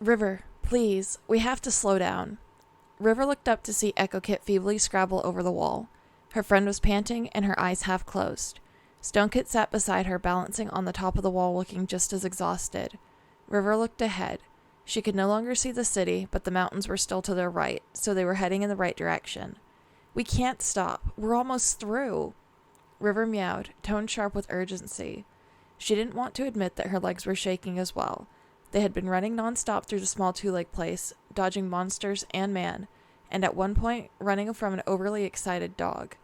River, please, we have to slow down. River looked up to see Echo Kit feebly scrabble over the wall. Her friend was panting and her eyes half closed. Stone Kit sat beside her, balancing on the top of the wall, looking just as exhausted. River looked ahead. She could no longer see the city, but the mountains were still to their right, so they were heading in the right direction. We can't stop. We're almost through. River meowed, tone sharp with urgency. She didn't want to admit that her legs were shaking as well. They had been running nonstop through the small two-leg place, dodging monsters and man, and at one point running from an overly excited dog.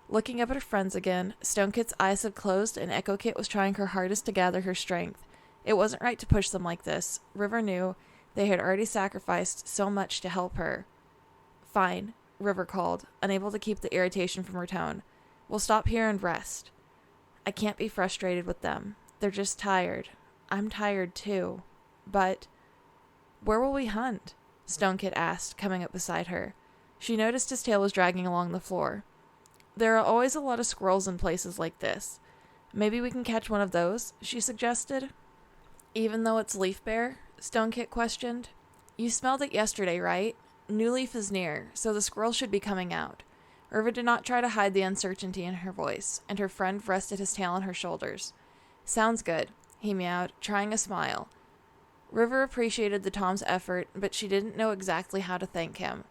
Looking up at her friends again, Stone Kit's eyes had closed and Echo Kit was trying her hardest to gather her strength. It wasn't right to push them like this. River knew they had already sacrificed so much to help her. Fine, River called, unable to keep the irritation from her tone. We'll stop here and rest. I can't be frustrated with them. They're just tired. I'm tired too. But where will we hunt? Stone Kit asked, coming up beside her. She noticed his tail was dragging along the floor. There are always a lot of squirrels in places like this. Maybe we can catch one of those, she suggested. Even though it's Leaf Bear? Stone Kit questioned. You smelled it yesterday, right? New Leaf is near, so the squirrel should be coming out. River did not try to hide the uncertainty in her voice, and her friend rested his tail on her shoulders. Sounds good, he meowed, trying a smile. River appreciated the Tom's effort, but she didn't know exactly how to thank him.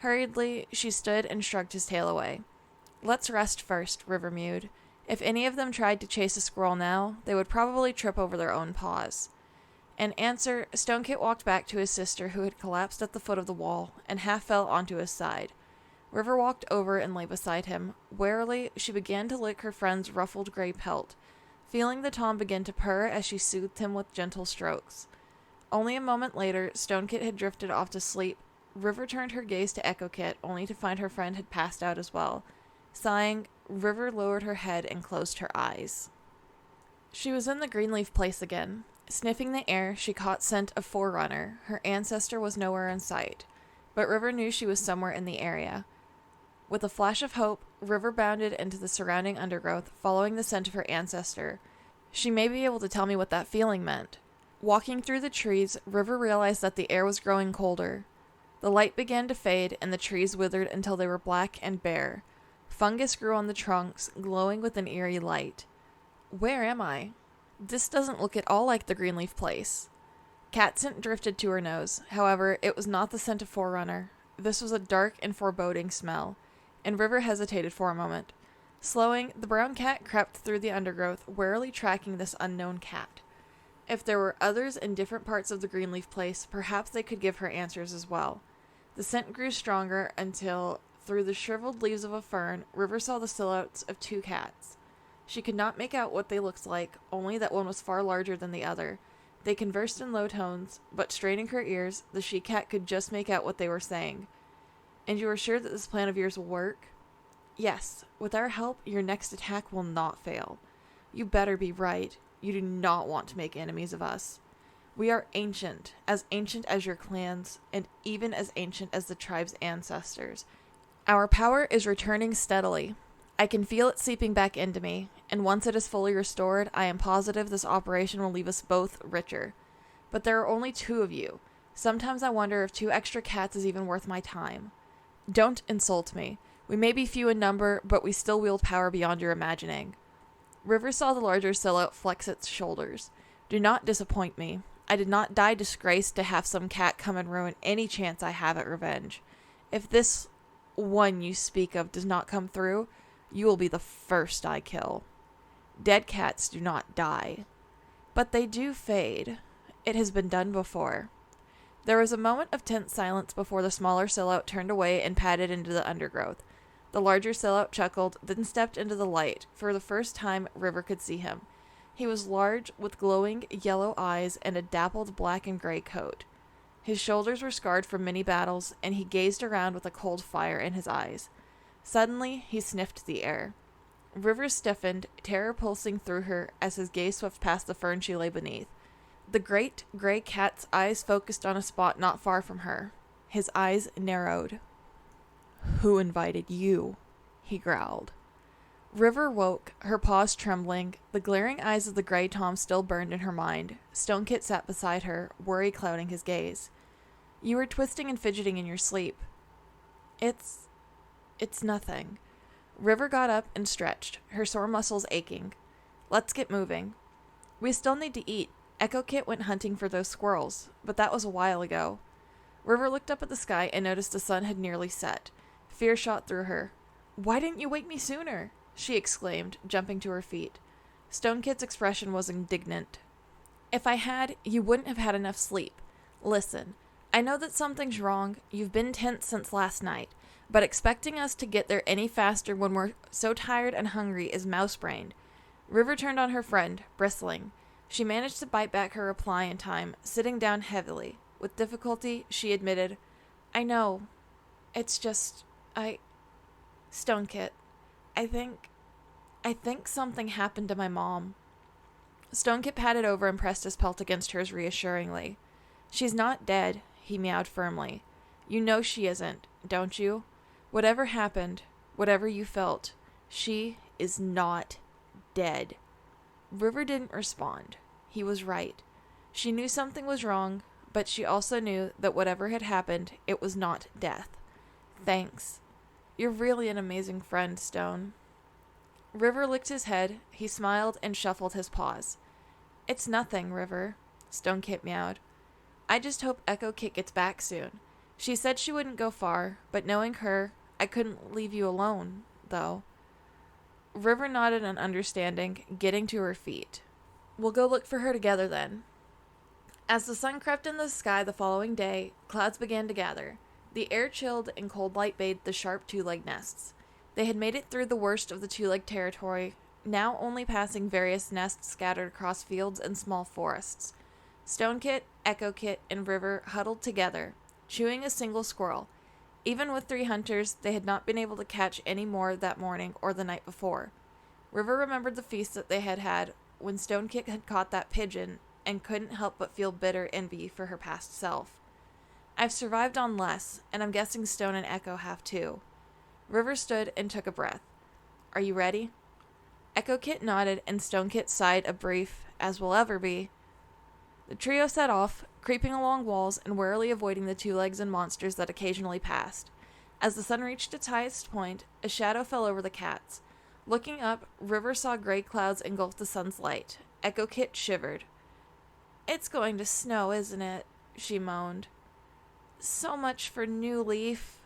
Hurriedly, she stood and shrugged his tail away. Let's rest first, River mewed. If any of them tried to chase a squirrel now, they would probably trip over their own paws. In answer, Stone Kit walked back to his sister, who had collapsed at the foot of the wall and half fell onto his side. River walked over and lay beside him. Warily, she began to lick her friend's ruffled gray pelt, feeling the Tom begin to purr as she soothed him with gentle strokes. Only a moment later, Stone Kit had drifted off to sleep. River turned her gaze to Echo Kit, only to find her friend had passed out as well. Sighing, River lowered her head and closed her eyes. She was in the Greenleaf place again. Sniffing the air, she caught scent of Forerunner. Her ancestor was nowhere in sight, but River knew she was somewhere in the area. With a flash of hope, River bounded into the surrounding undergrowth, following the scent of her ancestor. She may be able to tell me what that feeling meant. Walking through the trees, River realized that the air was growing colder. The light began to fade, and the trees withered until they were black and bare. Fungus grew on the trunks, glowing with an eerie light. Where am I? This doesn't look at all like the Greenleaf place. Cat scent drifted to her nose. However, it was not the scent of Forerunner. This was a dark and foreboding smell, and River hesitated for a moment. Slowing, the brown cat crept through the undergrowth, warily tracking this unknown cat. If there were others in different parts of the Greenleaf place, perhaps they could give her answers as well. The scent grew stronger until, through the shriveled leaves of a fern, River saw the silhouettes of two cats. She could not make out what they looked like, only that one was far larger than the other. They conversed in low tones, but straining her ears, the she-cat could just make out what they were saying. And you are sure that this plan of yours will work? Yes. With our help, your next attack will not fail. You better be right. You do not want to make enemies of us. We are ancient as your clans, and even as ancient as the tribe's ancestors. Our power is returning steadily. I can feel it seeping back into me, and once it is fully restored, I am positive this operation will leave us both richer. But there are only 2 of you. Sometimes I wonder if 2 extra cats is even worth my time. Don't insult me. We may be few in number, but we still wield power beyond your imagining. River saw the larger silhouette flex its shoulders. Do not disappoint me. I did not die disgraced to have some cat come and ruin any chance I have at revenge. If this one you speak of does not come through, you will be the first I kill. Dead cats do not die. But they do fade. It has been done before. There was a moment of tense silence before the smaller silhouette turned away and padded into the undergrowth. The larger silhouette chuckled, then stepped into the light. For the first time, River could see him. He was large, with glowing yellow eyes and a dappled black and gray coat. His shoulders were scarred from many battles, and he gazed around with a cold fire in his eyes. Suddenly, he sniffed the air. River stiffened, terror pulsing through her as his gaze swept past the fern she lay beneath. The great gray cat's eyes focused on a spot not far from her. His eyes narrowed. "Who invited you?" he growled. River woke, her paws trembling. The glaring eyes of the gray Tom still burned in her mind. Stonekit sat beside her, worry clouding his gaze. You were twisting and fidgeting in your sleep. It's nothing. River got up and stretched, her sore muscles aching. Let's get moving. We still need to eat. Echo Kit went hunting for those squirrels, but that was a while ago. River looked up at the sky and noticed the sun had nearly set. Fear shot through her. Why didn't you wake me sooner? She exclaimed, jumping to her feet. Stonekit's expression was indignant. If I had, you wouldn't have had enough sleep. Listen, I know that something's wrong. You've been tense since last night, but expecting us to get there any faster when we're so tired and hungry is mouse-brained. River turned on her friend, bristling. She managed to bite back her reply in time, sitting down heavily. With difficulty, she admitted, I know. It's just, Stonekit, I think something happened to my mom. Stonekit patted over and pressed his pelt against hers reassuringly. She's not dead, he meowed firmly. You know she isn't, don't you? Whatever happened, whatever you felt, she is not dead. River didn't respond. He was right. She knew something was wrong, but she also knew that whatever had happened, it was not death. Thanks. You're really an amazing friend, Stone. River licked his head. He smiled and shuffled his paws. It's nothing, River, Stonekit meowed. I just hope Echo Kit gets back soon. She said she wouldn't go far, but knowing her, I couldn't leave you alone, though. River nodded in understanding, getting to her feet. We'll go look for her together then. As the sun crept in the sky the following day, clouds began to gather. The air chilled and cold light bathed the sharp two-leg nests. They had made it through the worst of the two-leg territory, now only passing various nests scattered across fields and small forests. Stonekit, Echo Kit, and River huddled together, chewing a single squirrel. Even with 3 hunters, they had not been able to catch any more that morning or the night before. River remembered the feast that they had had when Stonekit had caught that pigeon and couldn't help but feel bitter envy for her past self. I've survived on less, and I'm guessing Stone and Echo have too. River stood and took a breath. Are you ready? Echo Kit nodded, and Stonekit sighed a brief, as will ever be. The trio set off, creeping along walls and warily avoiding the two legs and monsters that occasionally passed. As the sun reached its highest point, a shadow fell over the cats. Looking up, River saw gray clouds engulf the sun's light. Echo Kit shivered. It's going to snow, isn't it? She moaned. So much for New Leaf.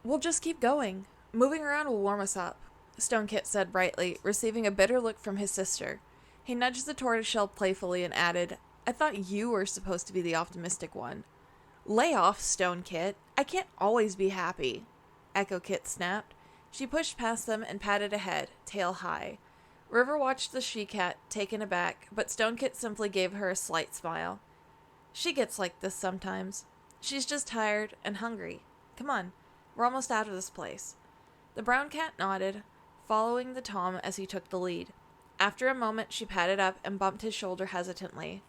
We'll just keep going. Moving around will warm us up, Stonekit said brightly, receiving a bitter look from his sister. He nudged the tortoiseshell playfully and added, I thought you were supposed to be the optimistic one. Lay off, Stonekit. I can't always be happy, Echo Kit snapped. She pushed past them and padded ahead, tail high. River watched the she-cat, taken aback, but Stonekit simply gave her a slight smile. She gets like this sometimes. She's just tired and hungry. Come on, we're almost out of this place. The brown cat nodded, following the Tom as he took the lead. After a moment, she padded up and bumped his shoulder hesitantly.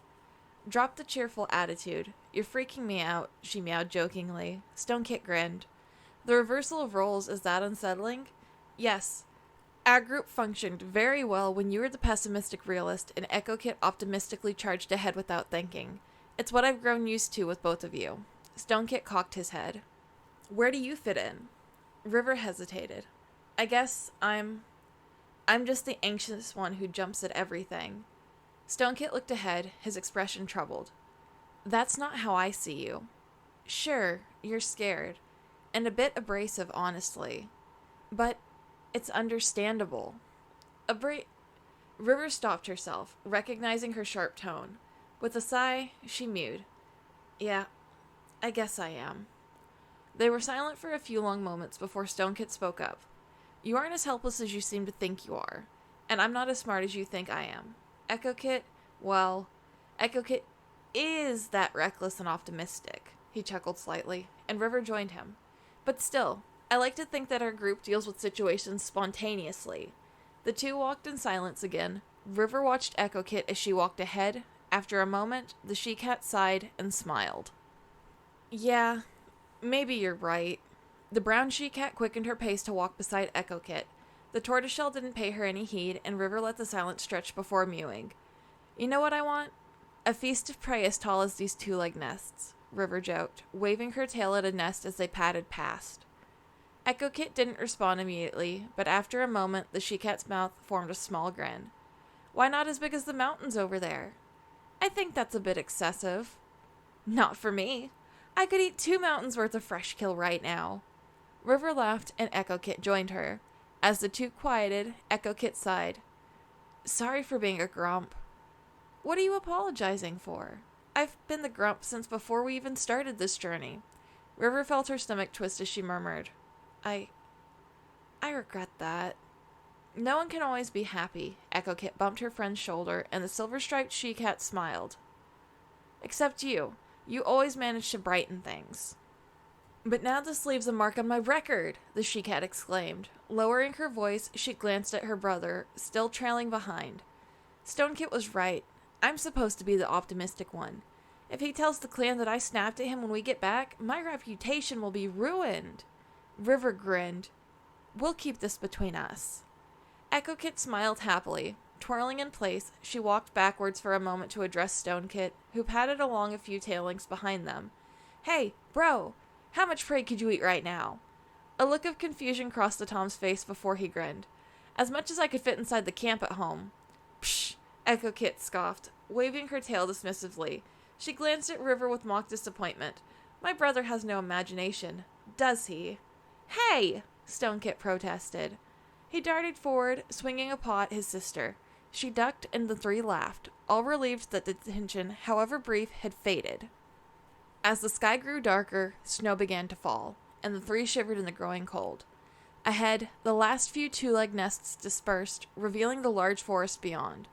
Drop the cheerful attitude. You're freaking me out, she meowed jokingly. Stonekit grinned. The reversal of roles, is that unsettling? Yes. Our group functioned very well when you were the pessimistic realist and Echo Kit optimistically charged ahead without thinking. It's what I've grown used to with both of you. Stonekit cocked his head. Where do you fit in? River hesitated. I guess I'm just the anxious one who jumps at everything. Stonekit looked ahead, his expression troubled. That's not how I see you. Sure, you're scared. And a bit abrasive, honestly. But it's understandable. River stopped herself, recognizing her sharp tone. With a sigh, she mewed. Yeah, I guess I am. They were silent for a few long moments before Stonekit spoke up. You aren't as helpless as you seem to think you are, and I'm not as smart as you think I am. Echo Kit is that reckless and optimistic, he chuckled slightly, and River joined him. But still, I like to think that our group deals with situations spontaneously. The two walked in silence again. River watched Echo Kit as she walked ahead. After a moment, the she-cat sighed and smiled. Yeah, maybe you're right. The brown she-cat quickened her pace to walk beside Echo Kit. The tortoiseshell didn't pay her any heed, and River let the silence stretch before mewing. You know what I want? A feast of prey as tall as these two-leg nests, River joked, waving her tail at a nest as they padded past. Echo Kit didn't respond immediately, but after a moment, the she-cat's mouth formed a small grin. Why not as big as the mountains over there? I think that's a bit excessive. Not for me. I could eat 2 mountains worth of fresh kill right now. River laughed, and Echo Kit joined her. As the two quieted, Echo Kit sighed. Sorry for being a grump. What are you apologizing for? I've been the grump since before we even started this journey. River felt her stomach twist as she murmured, I regret that. No one can always be happy. Echo Kit bumped her friend's shoulder, and the silver-striped she-cat smiled. Except you. You always manage to brighten things. But now this leaves a mark on my record, the she-cat exclaimed. Lowering her voice, she glanced at her brother, still trailing behind. Stonekit was right. I'm supposed to be the optimistic one. If he tells the clan that I snapped at him when we get back, my reputation will be ruined. River grinned. We'll keep this between us. Echo Kit smiled happily. Twirling in place, she walked backwards for a moment to address Stonekit, who padded along a few tail lengths behind them. Hey, bro, how much prey could you eat right now? A look of confusion crossed the Tom's face before he grinned. As much as I could fit inside the camp at home. Psh, Echo Kit scoffed, waving her tail dismissively. She glanced at River with mock disappointment. My brother has no imagination, does he? Hey! Stonekit protested. He darted forward, swinging a paw at his sister. She ducked, and the three laughed, all relieved that the tension, however brief, had faded. As the sky grew darker, snow began to fall, and the three shivered in the growing cold. Ahead, the last few two-leg nests dispersed, revealing the large forest beyond.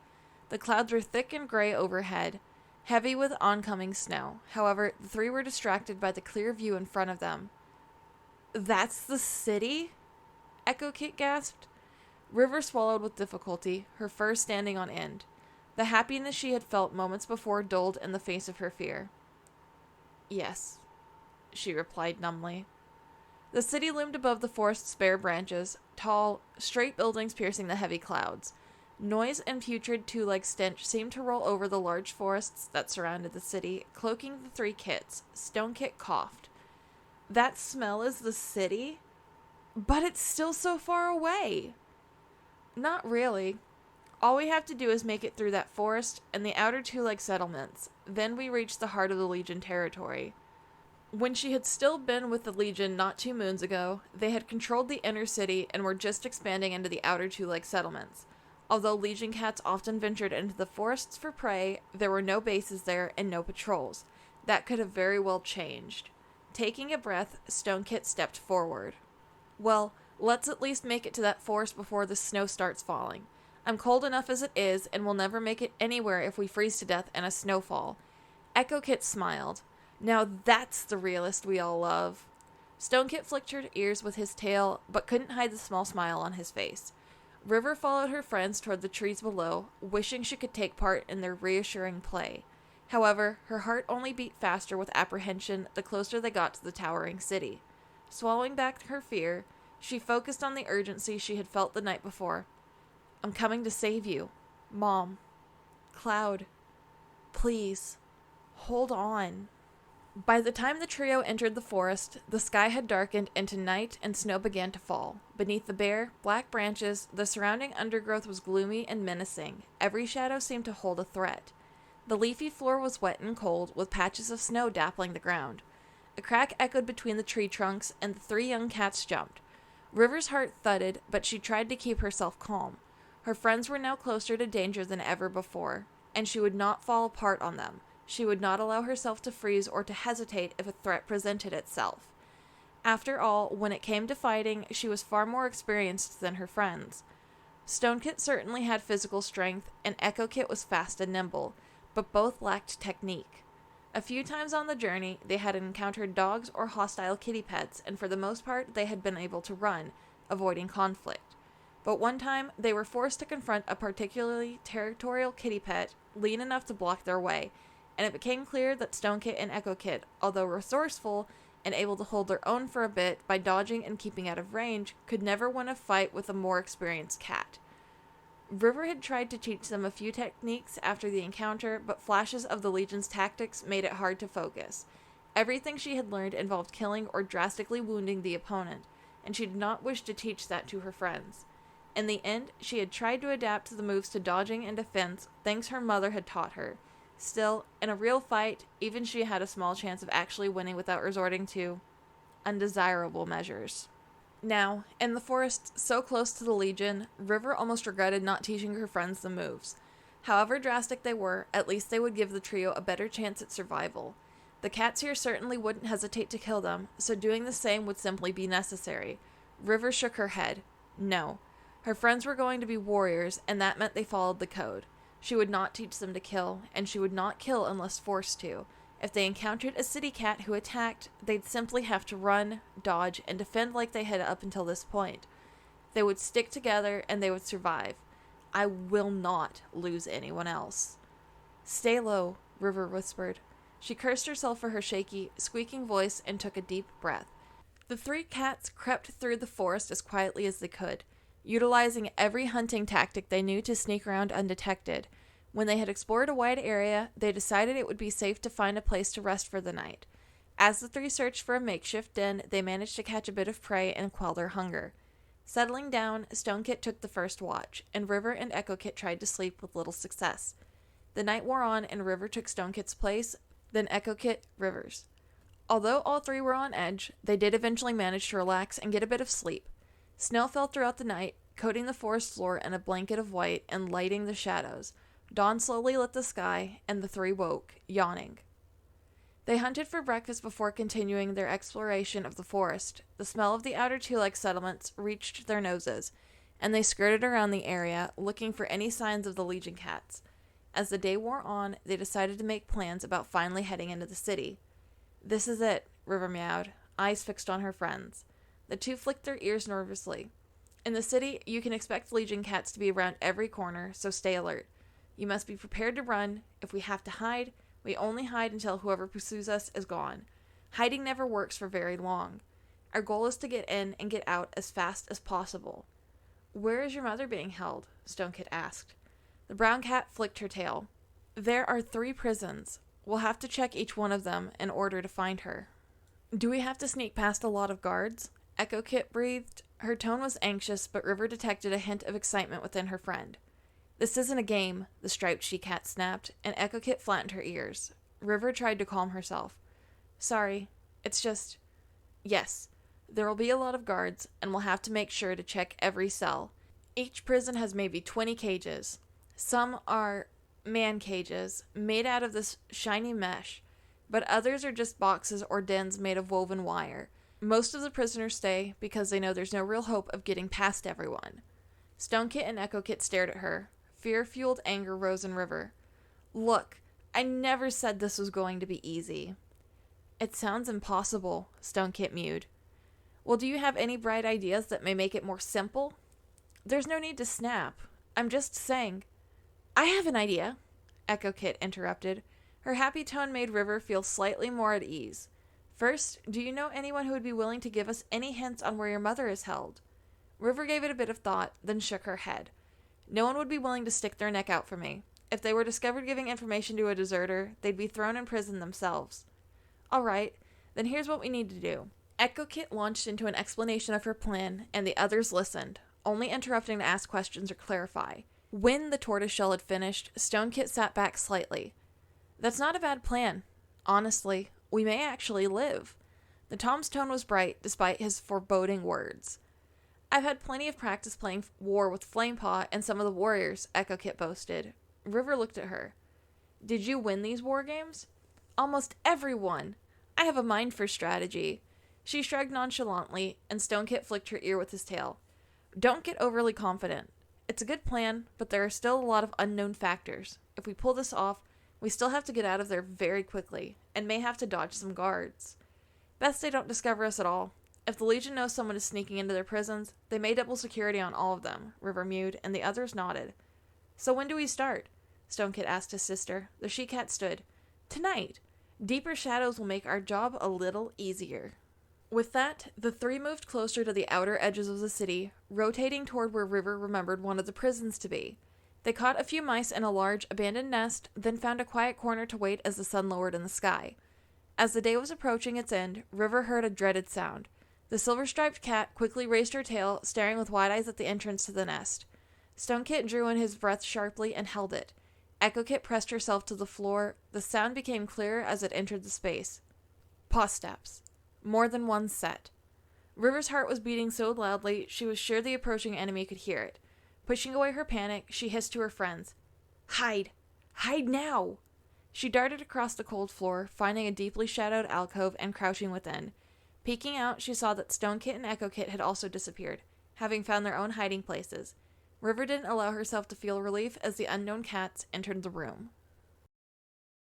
The clouds were thick and gray overhead, heavy with oncoming snow. However, the three were distracted by the clear view in front of them. That's the city? Echo Kit gasped. River swallowed with difficulty, her fur standing on end. The happiness she had felt moments before dulled in the face of her fear. Yes, she replied numbly. The city loomed above the forest's bare branches, tall, straight buildings piercing the heavy clouds. Noise and putrid two-leg stench seemed to roll over the large forests that surrounded the city, cloaking the three kits. Stonekit coughed. That smell is the city? But it's still so far away. Not really. All we have to do is make it through that forest and the outer two-leg settlements. Then we reach the heart of the Legion territory. When she had still been with the Legion not 2 moons ago, they had controlled the inner city and were just expanding into the outer two-leg settlements. Although Legion cats often ventured into the forests for prey, there were no bases there and no patrols. That could have very well changed. Taking a breath, Stonekit stepped forward. Well, let's at least make it to that forest before the snow starts falling. I'm cold enough as it is, and we'll never make it anywhere if we freeze to death in a snowfall. Echo Kit smiled. Now that's the realist we all love. Stonekit flicked her ears with his tail, but couldn't hide the small smile on his face. River followed her friends toward the trees below, wishing she could take part in their reassuring play. However, her heart only beat faster with apprehension the closer they got to the towering city. Swallowing back her fear, she focused on the urgency she had felt the night before. I'm coming to save you. Mom. Cloud. Please. Hold on. By the time the trio entered the forest, the sky had darkened into night and snow began to fall. Beneath the bare, black branches, the surrounding undergrowth was gloomy and menacing. Every shadow seemed to hold a threat. The leafy floor was wet and cold, with patches of snow dappling the ground. A crack echoed between the tree trunks, and the 3 young cats jumped. River's heart thudded, but she tried to keep herself calm. Her friends were now closer to danger than ever before, and she would not fall apart on them. She would not allow herself to freeze or to hesitate if a threat presented itself. After all, when it came to fighting, she was far more experienced than her friends. Stonekit certainly had physical strength, and Echo Kit was fast and nimble, but both lacked technique. A few times on the journey, they had encountered dogs or hostile kitty pets, and for the most part, they had been able to run, avoiding conflict. But one time, they were forced to confront a particularly territorial kitty pet, lean enough to block their way, and it became clear that Stonekit and Echo Kit, although resourceful, and able to hold their own for a bit by dodging and keeping out of range, could never win a fight with a more experienced cat. River had tried to teach them a few techniques after the encounter, but flashes of the Legion's tactics made it hard to focus. Everything she had learned involved killing or drastically wounding the opponent, and she did not wish to teach that to her friends. In the end, she had tried to adapt the moves to dodging and defense, things her mother had taught her. Still, in a real fight, even she had a small chance of actually winning without resorting to undesirable measures. Now, in the forest so close to the Legion, River almost regretted not teaching her friends the moves. However drastic they were, at least they would give the trio a better chance at survival. The cats here certainly wouldn't hesitate to kill them, so doing the same would simply be necessary. River shook her head. No. Her friends were going to be warriors, and that meant they followed the code. She would not teach them to kill, and she would not kill unless forced to. If they encountered a city cat who attacked, they'd simply have to run, dodge, and defend like they had up until this point. They would stick together, and they would survive. I will not lose anyone else. Stay low, River whispered. She cursed herself for her shaky, squeaking voice and took a deep breath. The three cats crept through the forest as quietly as they could, utilizing every hunting tactic they knew to sneak around undetected. When they had explored a wide area, they decided it would be safe to find a place to rest for the night. As the three searched for a makeshift den, they managed to catch a bit of prey and quell their hunger. Settling down, Stonekit took the first watch, and River and Echo-Kit tried to sleep with little success. The night wore on, and River took Stonekit's place, then Echo-Kit River's. Although all three were on edge, they did eventually manage to relax and get a bit of sleep. Snow fell throughout the night, coating the forest floor in a blanket of white and lighting the shadows. Dawn slowly lit the sky, and the three woke, yawning. They hunted for breakfast before continuing their exploration of the forest. The smell of the outer two-leg settlements reached their noses, and they skirted around the area, looking for any signs of the Legion cats. As the day wore on, they decided to make plans about finally heading into the city. This is it, River meowed, eyes fixed on her friends. The two flicked their ears nervously. In the city, you can expect Legion cats to be around every corner, so stay alert. You must be prepared to run. If we have to hide, we only hide until whoever pursues us is gone. Hiding never works for very long. Our goal is to get in and get out as fast as possible. Where is your mother being held? Stonekit asked. The brown cat flicked her tail. There are 3 prisons. We'll have to check each one of them in order to find her. Do we have to sneak past a lot of guards? Echo-Kit breathed. Her tone was anxious, but River detected a hint of excitement within her friend. This isn't a game, the striped she-cat snapped, and Echo-Kit flattened her ears. River tried to calm herself. Sorry, it's just... Yes, there will be a lot of guards, and we'll have to make sure to check every cell. Each prison has maybe 20 cages. Some are man cages, made out of this shiny mesh, but others are just boxes or dens made of woven wire. Most of the prisoners stay because they know there's no real hope of getting past everyone. Stonekit and Echo-Kit stared at her. Fear-fueled anger rose in River. Look, I never said this was going to be easy. It sounds impossible, Stonekit mewed. Well, do you have any bright ideas that may make it more simple? There's no need to snap. I'm just saying. I have an idea, Echo-Kit interrupted. Her happy tone made River feel slightly more at ease. First, do you know anyone who would be willing to give us any hints on where your mother is held? River gave it a bit of thought, then shook her head. No one would be willing to stick their neck out for me. If they were discovered giving information to a deserter, they'd be thrown in prison themselves. All right, then here's what we need to do. Echo-Kit launched into an explanation of her plan, and the others listened, only interrupting to ask questions or clarify. When the tortoiseshell had finished, Stonekit sat back slightly. That's not a bad plan. Honestly, we may actually live. The Tom's tone was bright, despite his foreboding words. I've had plenty of practice playing war with Flamepaw and some of the warriors, Echo-Kit boasted. River looked at her. Did you win these war games? Almost everyone. I have a mind for strategy. She shrugged nonchalantly, and Stonekit flicked her ear with his tail. Don't get overly confident. It's a good plan, but there are still a lot of unknown factors. If we pull this off, we still have to get out of there very quickly, and may have to dodge some guards. Best they don't discover us at all. If the Legion knows someone is sneaking into their prisons, they may double security on all of them, River mewed, and the others nodded. So when do we start? Stonekit asked his sister. The she-cat stood. Tonight. Deeper shadows will make our job a little easier. With that, the three moved closer to the outer edges of the city, rotating toward where River remembered one of the prisons to be. They caught a few mice in a large, abandoned nest, then found a quiet corner to wait as the sun lowered in the sky. As the day was approaching its end, River heard a dreaded sound. The silver-striped cat quickly raised her tail, staring with wide eyes at the entrance to the nest. Stonekit drew in his breath sharply and held it. Echo-Kit pressed herself to the floor. The sound became clearer as it entered the space. Paw steps. More than one set. River's heart was beating so loudly she was sure the approaching enemy could hear it. Pushing away her panic, she hissed to her friends, "Hide! Hide now!" She darted across the cold floor, finding a deeply shadowed alcove and crouching within. Peeking out, she saw that Stonekit and Echo-Kit had also disappeared, having found their own hiding places. River didn't allow herself to feel relief as the unknown cats entered the room.